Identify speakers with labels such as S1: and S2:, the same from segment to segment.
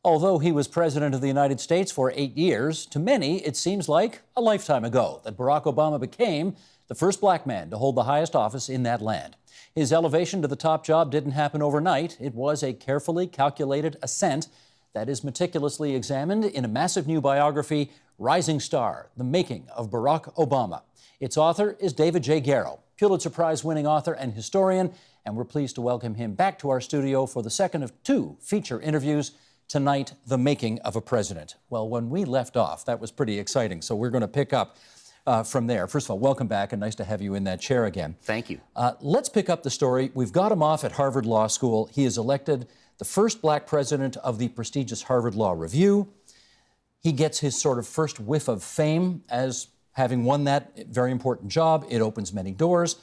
S1: Although he was president of the United States for 8 years, to many it seems like a lifetime ago that Barack Obama became the first black man to hold the highest office in that land. His elevation to the top job didn't happen overnight. It was a carefully calculated ascent that is meticulously examined in a massive new biography, Rising Star: The Making of Barack Obama. Its author is David J. Garrow, Pulitzer Prize-winning author and historian, and we're pleased to welcome him back to our studio for the second of two feature interviews tonight, The Making of a President. Well, when we left off, that was pretty exciting, so we're going to pick up from there. First of all, welcome back, and nice to have you in that chair again.
S2: Thank you.
S1: Let's pick up the story. We've got him off at Harvard Law School. He is elected the first black president of the prestigious Harvard Law Review. He gets his sort of first whiff of fame as having won that very important job. It opens many doors.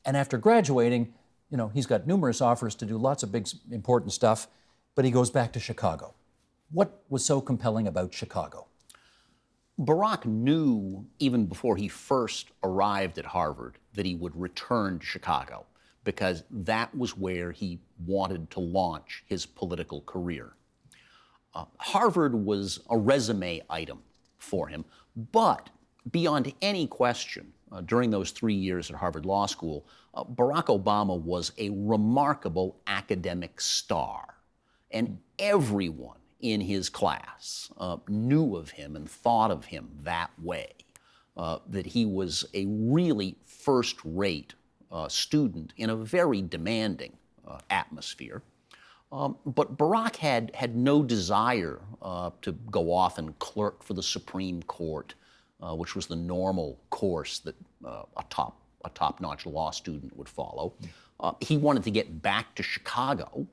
S1: And after graduating, you know, he's got numerous offers to do lots of big, important stuff, but he goes back to Chicago. What was so compelling about Chicago?
S2: Barack knew, even before he first arrived at Harvard, that he would return to Chicago because that was where he wanted to launch his political career. Harvard was a resume item for him, but beyond any question, during those 3 years at Harvard Law School, Barack Obama was a remarkable academic star, and everyone in his class knew of him and thought of him that way, that he was a really first-rate student in a very demanding atmosphere. But Barack had no desire to go off and clerk for the Supreme Court, which was the normal course that a top-notch law student would follow. He wanted to get back to Chicago.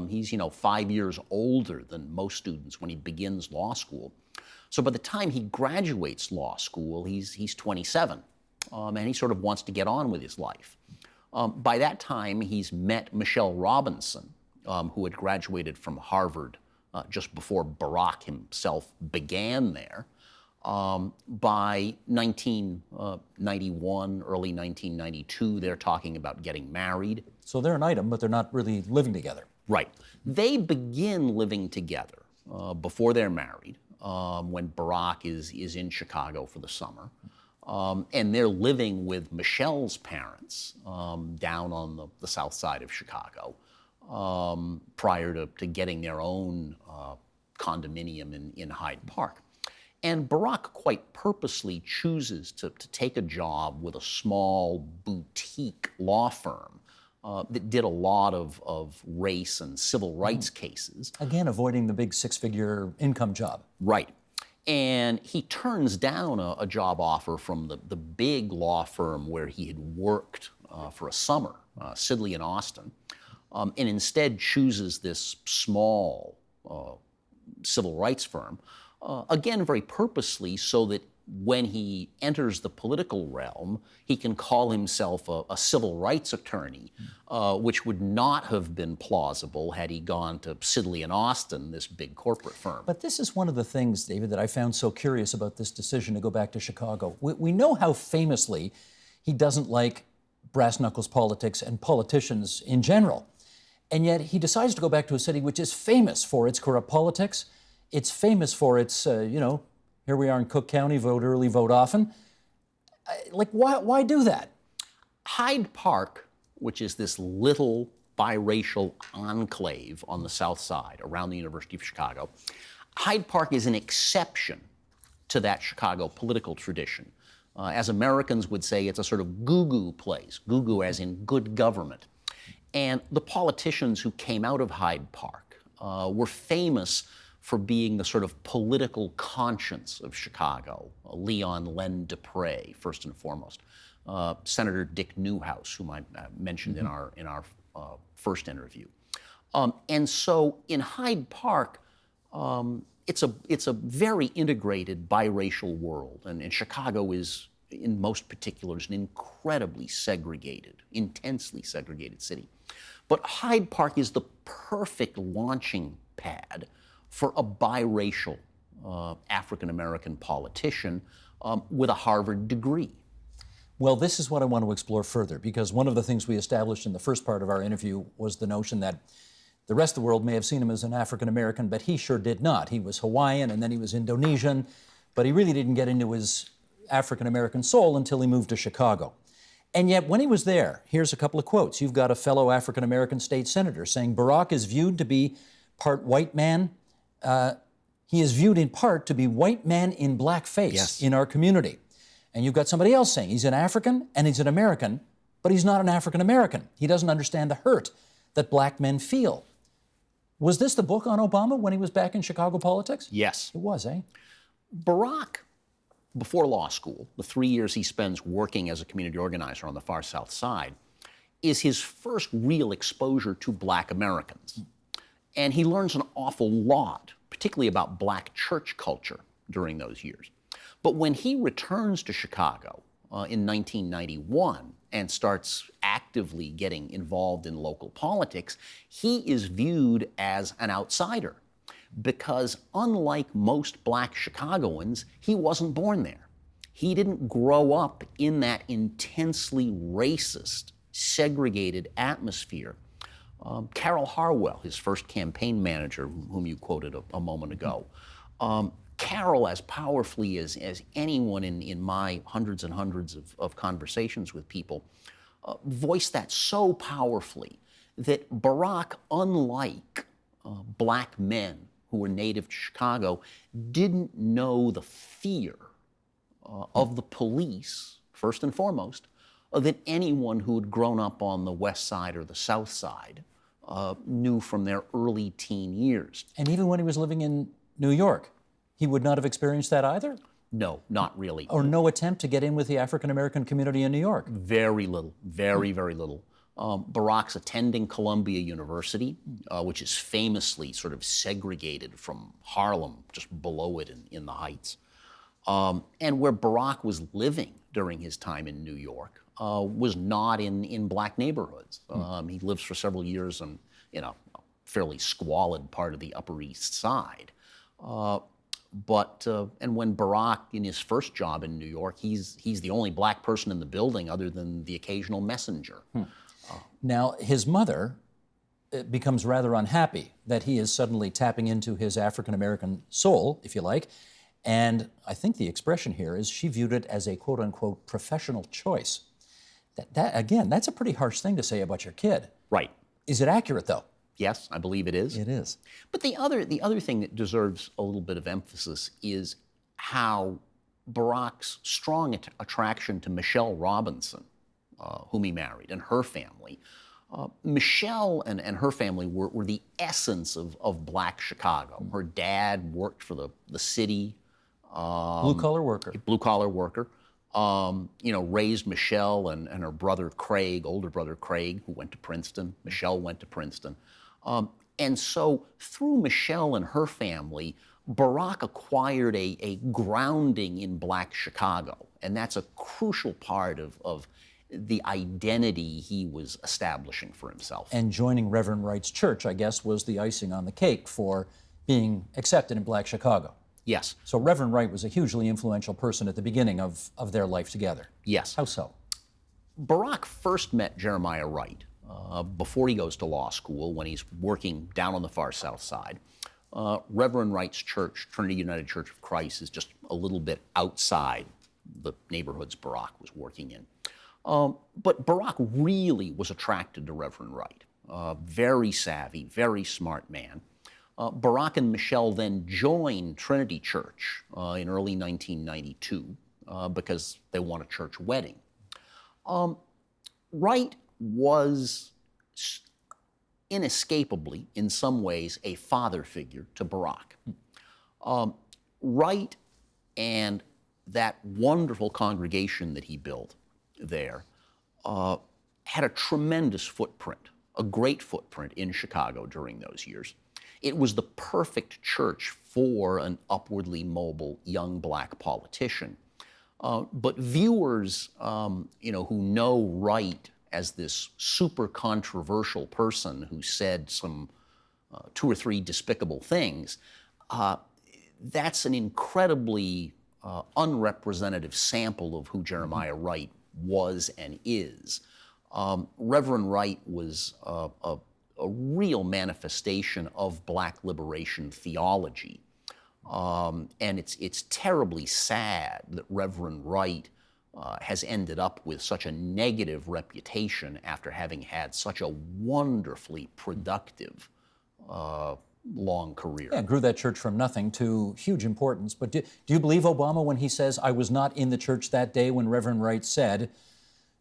S2: He's 5 years older than most students when he begins law school. So by the time he graduates law school, he's 27, and he sort of wants to get on with his life. By that time, he's met Michelle Robinson, who had graduated from Harvard just before Barack himself began there. By 1991, early 1992, they're talking about getting married.
S1: So they're an item, but they're not really living together.
S2: Right. They begin living together before they're married, when Barack is in Chicago for the summer. And they're living with Michelle's parents down on the south side of Chicago prior to getting their own condominium in Hyde Park. And Barack quite purposely chooses to take a job with a small boutique law firm that did a lot of race and civil rights cases.
S1: Again, avoiding the big six-figure income job.
S2: Right. And he turns down a job offer from the big law firm where he had worked for a summer, Sidley and Austin, and instead chooses this small civil rights firm, again, very purposely, so that when he enters the political realm, he can call himself a civil rights attorney, which would not have been plausible had he gone to Sidley and Austin, this big corporate firm.
S1: But this is one of the things, David, that I found so curious about this decision to go back to Chicago. We know how famously he doesn't like brass knuckles politics and politicians in general. And yet he decides to go back to a city which is famous for its corrupt politics. It's famous for its, here we are in Cook County, vote early, vote often. Why do that?
S2: Hyde Park, which is this little biracial enclave on the south side around the University of Chicago, Hyde Park is an exception to that Chicago political tradition. As Americans would say, it's a sort of goo-goo place, goo-goo as in good government. And the politicians who came out of Hyde Park were famous for being the sort of political conscience of Chicago. Leon Len Dupre, first and foremost. Senator Dick Newhouse, whom I mentioned in our first interview. And so in Hyde Park, it's a very integrated biracial world, and Chicago is, in most particulars, an incredibly segregated, intensely segregated city. But Hyde Park is the perfect launching pad for a biracial African-American politician with a Harvard degree.
S1: Well, this is what I want to explore further, because one of the things we established in the first part of our interview was the notion that The rest of the world may have seen him as an African American, but he sure did not. He was Hawaiian and then he was Indonesian, but he really didn't get into his African American soul until he moved to Chicago. And yet, when he was there, here's a couple of quotes. You've got a fellow African American state senator saying Barack is viewed to be part white man. He is viewed in part to be white man in blackface in our community. And you've got somebody else saying he's an African and he's an American, but he's not an African American. He doesn't understand the hurt that black men feel. Was this the book on Obama when he was back in Chicago politics?
S2: Yes.
S1: It was, eh?
S2: Barack, before law school, the 3 years he spends working as a community organizer on the far South Side, is his first real exposure to black Americans. And he learns an awful lot, particularly about black church culture during those years. But when he returns to Chicago in 1991 and starts actively getting involved in local politics, he is viewed as an outsider because unlike most black Chicagoans, he wasn't born there. He didn't grow up in that intensely racist, segregated atmosphere. Carol Harwell, his first campaign manager, whom you quoted a moment ago, Carol, as powerfully as anyone in my hundreds and hundreds of conversations with people, voiced that so powerfully that Barack, unlike black men who were native to Chicago, didn't know the fear of the police, first and foremost, that anyone who had grown up on the West Side or the South Side knew from their early teen years.
S1: And even when he was living in New York, he would not have experienced that either?
S2: No, not really.
S1: Or no attempt to get in with the African American community in New York?
S2: Very little, very little. Barack's attending Columbia University, which is famously sort of segregated from Harlem, just below it in the Heights. And where Barack was living during his time in New York was not in black neighborhoods. He lives for several years in a fairly squalid part of the Upper East Side. And when Barack, in his first job in New York, he's the only black person in the building other than the occasional messenger.
S1: Now, his mother becomes rather unhappy that he is suddenly tapping into his African-American soul, if you like, and I think the expression here is she viewed it as a quote-unquote professional choice. Again, that's a pretty harsh thing to say about your kid.
S2: Right.
S1: Is it accurate, though?
S2: Yes, I believe it is.
S1: It is.
S2: But the other thing that deserves a little bit of emphasis is how Barack's strong attraction to Michelle Robinson, whom he married, and her family. Michelle and her family were the essence of black Chicago. Her dad worked for the city.
S1: Blue-collar worker.
S2: Blue-collar worker. Raised Michelle and her brother Craig, older brother Craig, who went to Princeton. Michelle went to Princeton. And so through Michelle and her family, Barack acquired a grounding in black Chicago. And that's a crucial part of the identity he was establishing for himself.
S1: And joining Reverend Wright's church, I guess, was the icing on the cake for being accepted in black Chicago.
S2: Yes.
S1: So Reverend Wright was a hugely influential person at the beginning of their life together.
S2: Yes.
S1: How so?
S2: Barack first met Jeremiah Wright before he goes to law school, when he's working down on the far South Side. Reverend Wright's church, Trinity United Church of Christ, is just a little bit outside the neighborhoods Barack was working in. But Barack really was attracted to Reverend Wright. Very savvy, very smart man. Barack and Michelle then joined Trinity Church in early 1992 because they want a church wedding. Wright was inescapably, in some ways, a father figure to Barack. Wright and that wonderful congregation that he built there had a tremendous footprint, a great footprint in Chicago during those years. It was the perfect church for an upwardly mobile young black politician. But viewers, who know Wright as this super controversial person who said some 2 or 3 despicable things, that's an incredibly unrepresentative sample of who Jeremiah Wright was and is. Reverend Wright was a real manifestation of Black liberation theology. And it's terribly sad that Reverend Wright has ended up with such a negative reputation after having had such a wonderfully productive long career.
S1: Yeah, grew that church from nothing to huge importance. But do you believe Obama when he says, I was not in the church that day when Reverend Wright said,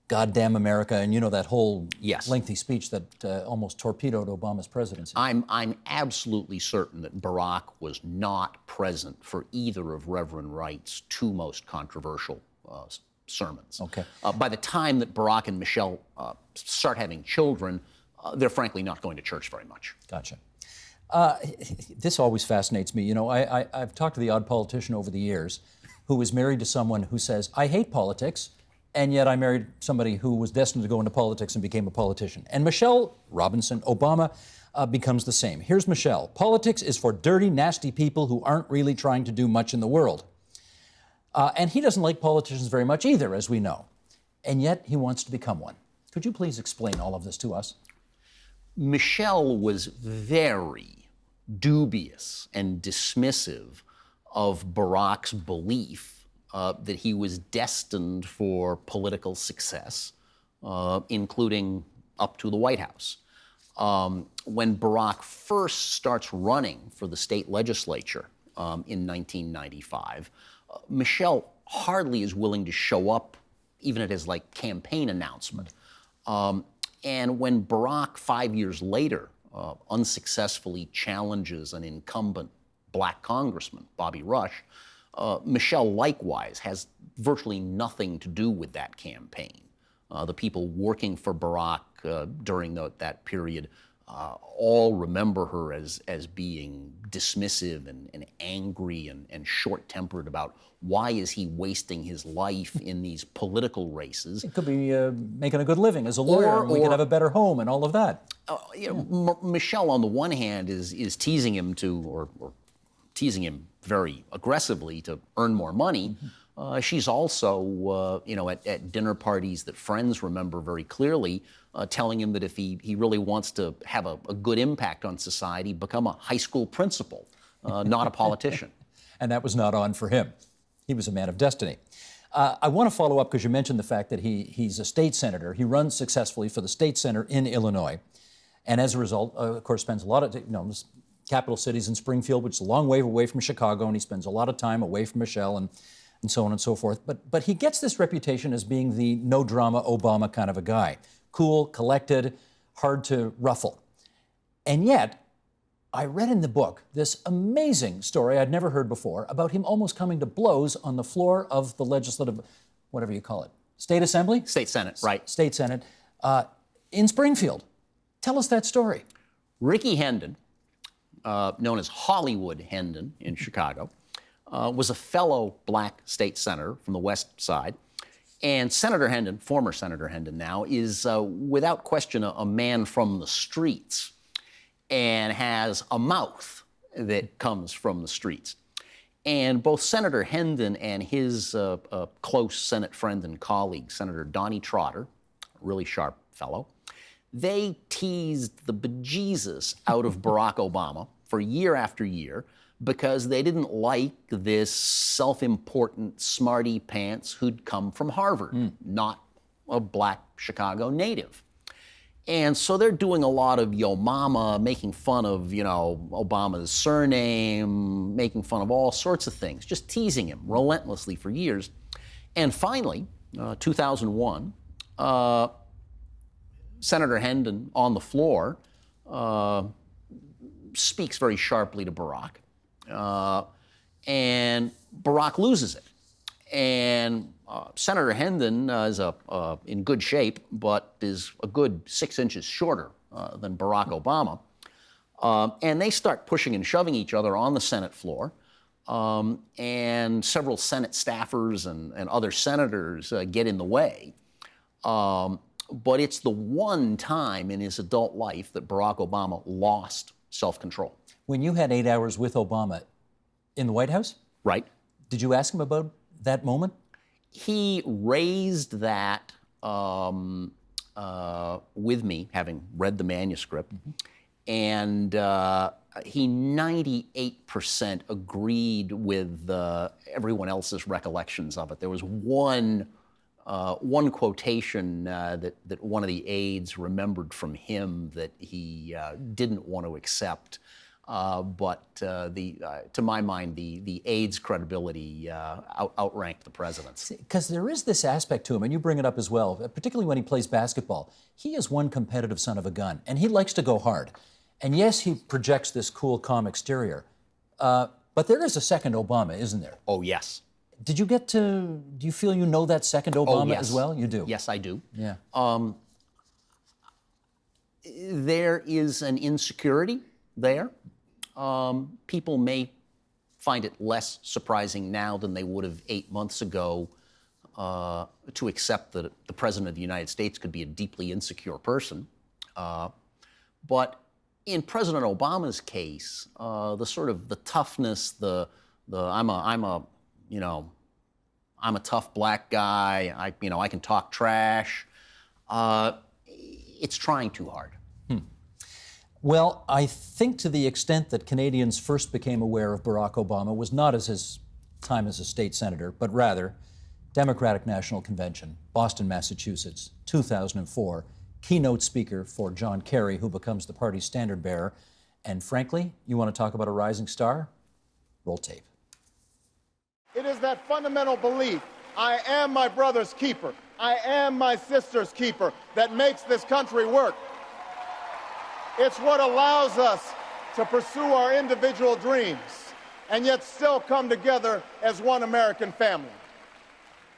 S1: God damn America, and you know that whole lengthy speech that almost torpedoed Obama's presidency?
S2: I'm absolutely certain that Barack was not present for either of Reverend Wright's two most controversial sermons.
S1: Okay.
S2: By the time that Barack and Michelle start having children, they're frankly not going to church very much.
S1: Gotcha. This always fascinates me. You know, I've talked to the odd politician over the years who is married to someone who says, I hate politics, and yet I married somebody who was destined to go into politics and became a politician. And Michelle Robinson Obama becomes the same. Here's Michelle. Politics is for dirty, nasty people who aren't really trying to do much in the world. And he doesn't like politicians very much either, as we know. And yet he wants to become one. Could you please explain all of this to us?
S2: Michelle was very dubious and dismissive of Barack's belief that he was destined for political success, including up to the White House. When Barack first starts running for the state legislature in 1995, Michelle hardly is willing to show up even at his campaign announcement. And when Barack 5 years later unsuccessfully challenges an incumbent Black congressman, Bobby Rush, Michelle likewise has virtually nothing to do with that campaign. The people working for Barack during that period all remember her as being dismissive and angry and short-tempered about why is he wasting his life in these political races.
S1: He could be making a good living as a lawyer, and we could have a better home and all of that.
S2: Michelle, on the one hand, is teasing him or teasing him very aggressively to earn more money. She's also, at dinner parties that friends remember very clearly, telling him that if he really wants to have a good impact on society, become a high school principal, not a politician.
S1: And that was not on for him. He was a man of destiny. I want to follow up because you mentioned the fact that he's a state senator. He runs successfully for the state senate in Illinois. And as a result, of course, spends a lot of, this capital cities in Springfield, which is a long way away from Chicago, and he spends a lot of time away from Michelle and so on and so forth. But he gets this reputation as being the no-drama Obama kind of a guy. Cool, collected, hard to ruffle. And yet, I read in the book this amazing story I'd never heard before about him almost coming to blows on the floor of the legislative, whatever you call it, State Assembly?
S2: State Senate, right.
S1: State Senate, in Springfield. Tell us that story.
S2: Ricky Hendon, known as Hollywood Hendon in Chicago, was a fellow Black state senator from the West Side. And Senator Hendon, former Senator Hendon now, is without question a man from the streets and has a mouth that comes from the streets. And both Senator Hendon and his close Senate friend and colleague, Senator Donnie Trotter, a really sharp fellow, they teased the bejesus out of Barack Obama for year after year because they didn't like this self-important smarty pants who'd come from Harvard, not a Black Chicago native. And so they're doing a lot of yo mama, making fun of, Obama's surname, making fun of all sorts of things, just teasing him relentlessly for years. And finally, 2001, Senator Hendon on the floor speaks very sharply to Barack. And Barack loses it. And Senator Hendon is in good shape, but is a good 6 inches shorter than Barack Obama. And they start pushing and shoving each other on the Senate floor. And several Senate staffers and other senators get in the way. But it's the one time in his adult life that Barack Obama lost self-control.
S1: When you had 8 hours with Obama in the White House?
S2: Right.
S1: Did you ask him about that moment?
S2: He raised that with me, having read the manuscript, and he 98% agreed with everyone else's recollections of it. There was one quotation that one of the aides remembered from him that he didn't want to accept. But to my mind, the aide's credibility outranked the president's.
S1: Because there is this aspect to him, and you bring it up as well, particularly when he plays basketball. He is one competitive son of a gun, and he likes to go hard. And yes, he projects this cool, calm exterior. But there is a second Obama, isn't there?
S2: Oh, yes.
S1: Do you feel you know that second Obama as well? You do?
S2: Yes, I do.
S1: Yeah.
S2: There is an insecurity there. People may find it less surprising now than they would have 8 months ago to accept that the President of the United States could be a deeply insecure person. But in President Obama's case, the toughness, I'm a tough black guy. I can talk trash. It's trying too hard.
S1: Well, I think to the extent that Canadians first became aware of Barack Obama was not as his time as a state senator, but rather Democratic National Convention, Boston, Massachusetts, 2004, keynote speaker for John Kerry, who becomes the party's standard bearer. And frankly, you want to talk about a rising star? Roll tape.
S3: It is that fundamental belief, I am my brother's keeper, I am my sister's keeper, that makes this country work. It's what allows us to pursue our individual dreams and yet still come together as one American family.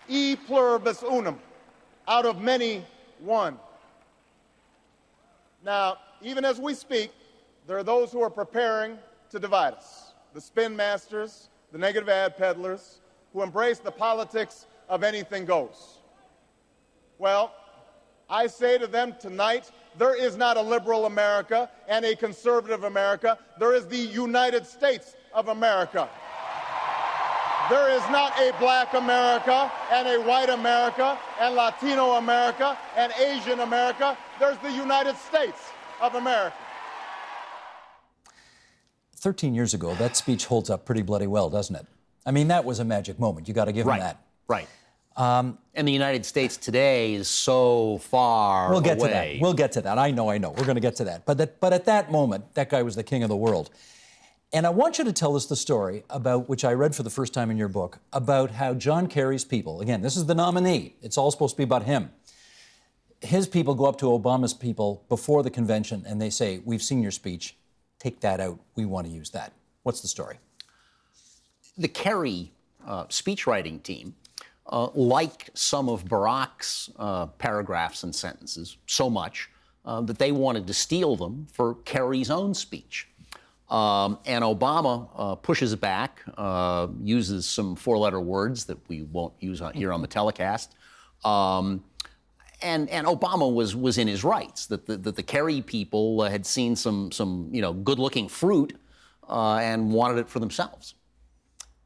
S3: E pluribus unum, out of many, one. Now, even as we speak, there are those who are preparing to divide us. The spin masters, the negative ad peddlers, who embrace the politics of anything goes. Well, I say to them tonight, there is not a liberal America and a conservative America. There is the United States of America. There is not a black America and a white America and Latino America and Asian America. There's the United States of America.
S1: 13 years ago, that speech holds up pretty bloody well, doesn't it? I mean, that was a magic moment. You got to give him that.
S2: Right. And the United States today is so far
S1: We'll get
S2: away.
S1: to that. We'll get to that. I know. We're going to get to that. But at that moment, that guy was the king of the world. And I want you to tell us the story about, which I read for the first time in your book, about how John Kerry's people, again, this is the nominee. It's all supposed to be about him. His people go up to Obama's people before the convention and they say, we've seen your speech. Take that out. We want to use that. What's the story?
S2: The Kerry speechwriting team liked some of Barack's paragraphs and sentences so much that they wanted to steal them for Kerry's own speech. And Obama pushes it back, uses some four-letter words that we won't use here on the telecast. And Obama was in his rights, that the Kerry people had seen some good-looking fruit and wanted it for themselves.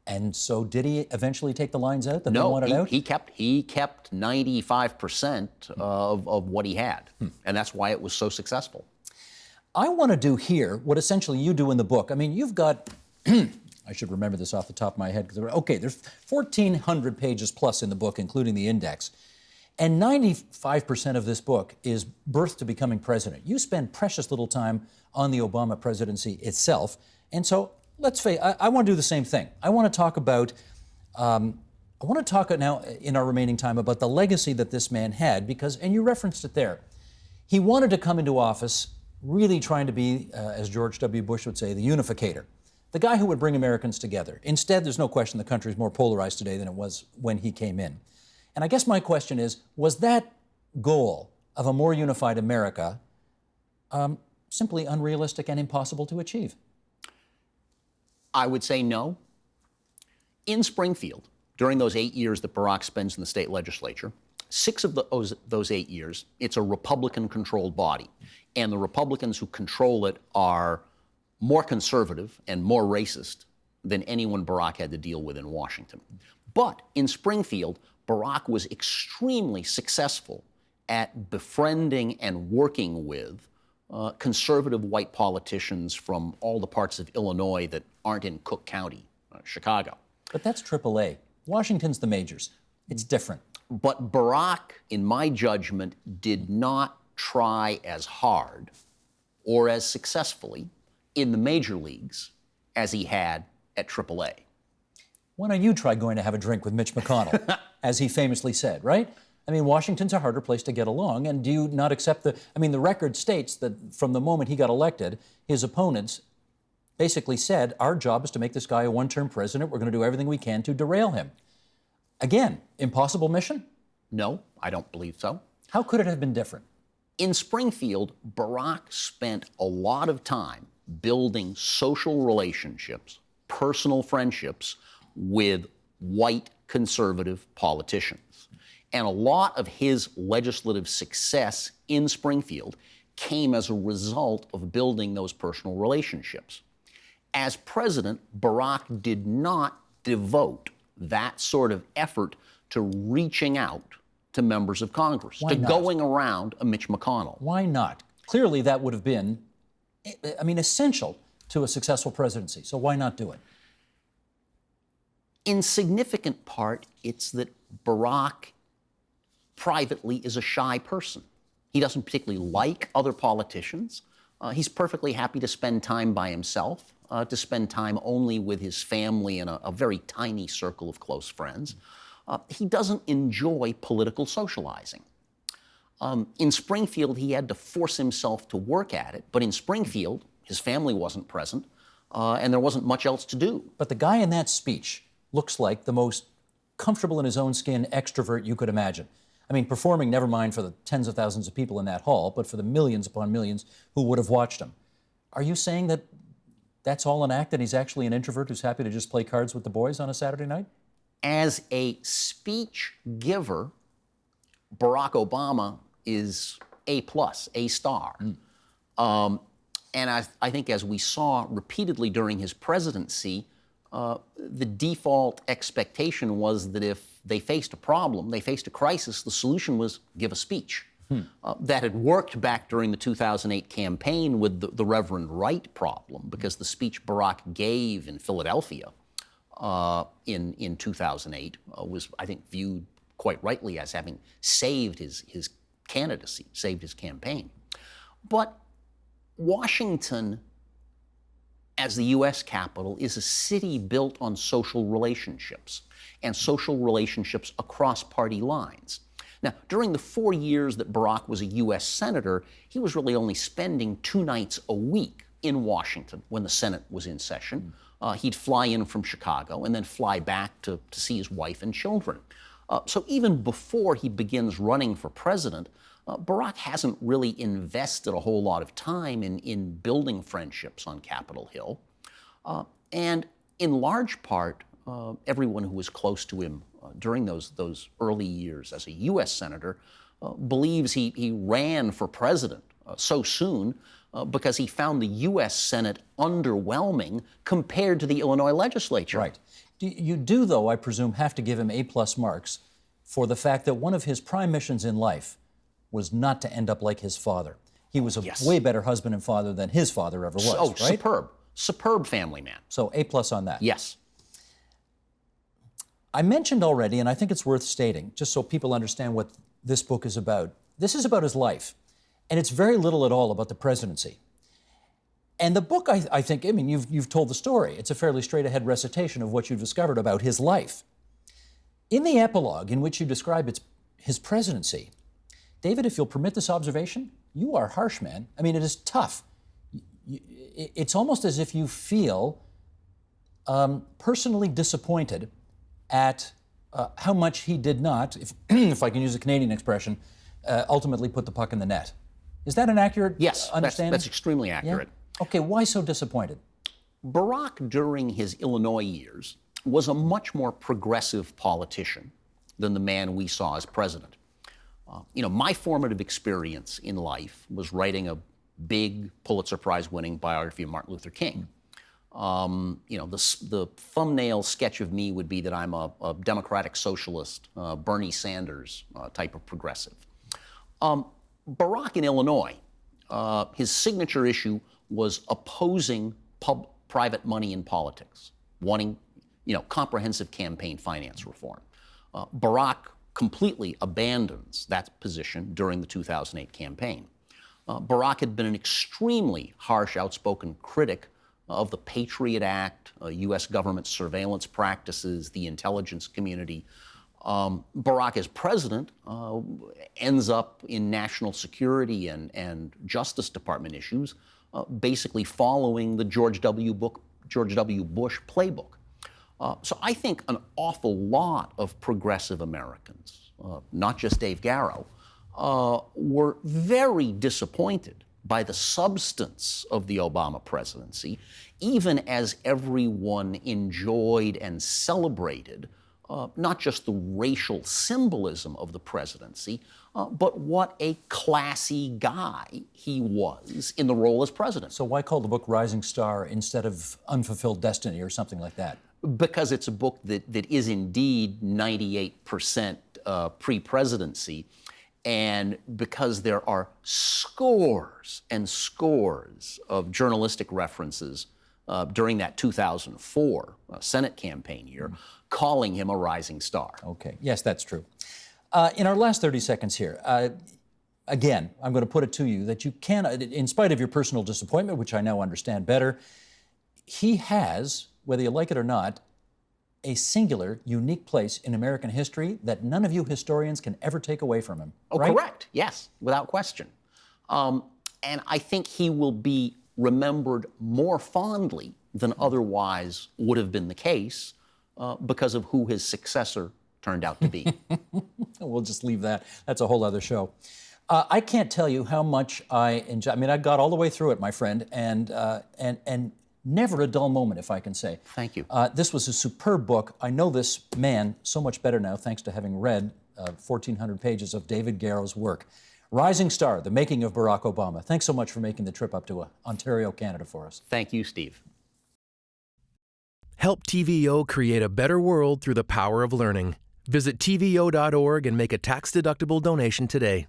S1: And so did he eventually take the lines out that
S2: No,
S1: they wanted out?
S2: he kept 95% of what he had, and that's why it was so successful.
S1: I want to do here what essentially you do in the book. I mean, you've got, I should remember this off the top of my head, okay, there's 1,400 pages plus in the book, including the index. And 95% of this book is birth to becoming president. You spend precious little time on the Obama presidency itself. And so let's face it, I want to do the same thing. I want to talk about, now in our remaining time about the legacy that this man had because, and you referenced it there, he wanted to come into office really trying to be, as George W. Bush would say, the unificator, the guy who would bring Americans together. Instead, there's no question the country is more polarized today than it was when he came in. And I guess my question is, was that goal of a more unified America simply unrealistic and impossible to achieve?
S2: I would say no. In Springfield, during those 8 years that Barack spends in the state legislature, 6 of those 8 years, it's a Republican-controlled body. And the Republicans who control it are more conservative and more racist than anyone Barack had to deal with in Washington. But in Springfield, Barack was extremely successful at befriending and working with conservative white politicians from all the parts of Illinois that aren't in Cook County, Chicago.
S1: But that's AAA. Washington's the majors. It's different.
S2: But Barack, in my judgment, did not try as hard or as successfully in the major leagues as he had at AAA.
S1: Why don't you try going to have a drink with Mitch McConnell, as he famously said, right? I mean, Washington's a harder place to get along, and do you not accept the record states that from the moment he got elected, his opponents basically said, our job is to make this guy a one-term president. We're going to do everything we can to derail him. Again, impossible mission?
S2: No, I don't believe so.
S1: How could it have been different?
S2: In Springfield, Barack spent a lot of time building social relationships, personal friendships with white conservative politicians. And a lot of his legislative success in Springfield came as a result of building those personal relationships. As president, Barack did not devote that sort of effort to reaching out to members of Congress,
S1: Why not?
S2: going around a Mitch McConnell.
S1: Why not? Clearly, that would have been, essential to a successful presidency. So why not do it?
S2: In significant part, it's that Barack privately is a shy person. He doesn't particularly like other politicians. He's perfectly happy to spend time by himself, to spend time only with his family and a very tiny circle of close friends. He doesn't enjoy political socializing. In Springfield, he had to force himself to work at it, but in Springfield, his family wasn't present, and there wasn't much else to do.
S1: But the guy in that speech looks like the most comfortable in his own skin extrovert you could imagine. I mean, performing, never mind for the tens of thousands of people in that hall, but for the millions upon millions who would have watched him. Are you saying that that's all an act and he's actually an introvert who's happy to just play cards with the boys on a Saturday night?
S2: As a speech giver, Barack Obama is A+, A star. And I think as we saw repeatedly during his presidency, the default expectation was that if they faced a problem, they faced a crisis, the solution was give a speech. That had worked back during the 2008 campaign with the Reverend Wright problem, because the speech Barack gave in Philadelphia in 2008 was, I think, viewed quite rightly as having saved his candidacy, saved his campaign. But Washington, as the U.S. capital, is a city built on social relationships, and social relationships across party lines. Now, during the 4 years that Barack was a U.S. Senator, he was really only spending 2 nights a week in Washington when the Senate was in session. He'd fly in from Chicago and then fly back to see his wife and children. So even before he begins running for president, Barack hasn't really invested a whole lot of time in building friendships on Capitol Hill. And in large part, everyone who was close to him during those early years as a U.S. Senator believes he ran for president so soon because he found the U.S. Senate underwhelming compared to the Illinois legislature.
S1: Right. You do, though, I presume, have to give him A+ marks for the fact that one of his prime missions in life was not to end up like his father. He was a way better husband and father than his father ever was, right?
S2: Superb. Superb family man.
S1: So A+ on that.
S2: Yes.
S1: I mentioned already, and I think it's worth stating, just so people understand what this book is about. This is about his life, and it's very little at all about the presidency. And the book, I think, you've told the story. It's a fairly straight-ahead recitation of what you've discovered about his life. In the epilogue in which you describe his presidency, David, if you'll permit this observation, you are harsh, man. I mean, it is tough. It's almost as if you feel personally disappointed at how much he did not, if I can use a Canadian expression, ultimately put the puck in the net. Is that an accurate understanding?
S2: That's extremely accurate.
S1: Yeah? Okay, why so disappointed?
S2: Barack, during his Illinois years, was a much more progressive politician than the man we saw as president. My formative experience in life was writing a big Pulitzer Prize-winning biography of Martin Luther King. The thumbnail sketch of me would be that I'm a democratic socialist, Bernie Sanders type of progressive. Barack in Illinois, his signature issue was opposing private money in politics, wanting, comprehensive campaign finance reform. Barack completely abandons that position during the 2008 campaign. Barack had been an extremely harsh, outspoken critic of the Patriot Act, U.S. government surveillance practices, the intelligence community. Barack, as president, ends up in national security and Justice Department issues, basically following the George W. Bush playbook. So I think an awful lot of progressive Americans, not just Dave Garrow, were very disappointed by the substance of the Obama presidency, even as everyone enjoyed and celebrated not just the racial symbolism of the presidency, but what a classy guy he was in the role as president.
S1: So why call the book Rising Star instead of Unfulfilled Destiny or something like that?
S2: Because it's a book that is indeed 98% pre-presidency, and because there are scores and scores of journalistic references during that 2004 Senate campaign year, calling him a rising star.
S1: Okay, yes, that's true. In our last 30 seconds here, again, I'm going to put it to you that you cannot, in spite of your personal disappointment, which I now understand better, he has, whether you like it or not, a singular, unique place in American history that none of you historians can ever take away from him.
S2: Oh,
S1: right?
S2: Correct. Yes, without question. And I think he will be remembered more fondly than otherwise would have been the case because of who his successor turned out to be.
S1: We'll just leave that. That's a whole other show. I can't tell you how much I enjoy. I mean, I got all the way through it, my friend, and never a dull moment, if I can say.
S2: Thank you.
S1: This was a superb book. I know this man so much better now, thanks to having read 1,400 pages of David Garrow's work. Rising Star, The Making of Barack Obama. Thanks so much for making the trip up to Ontario, Canada for us.
S2: Thank you, Steve.
S4: Help TVO create a better world through the power of learning. Visit TVO.org and make a tax-deductible donation today.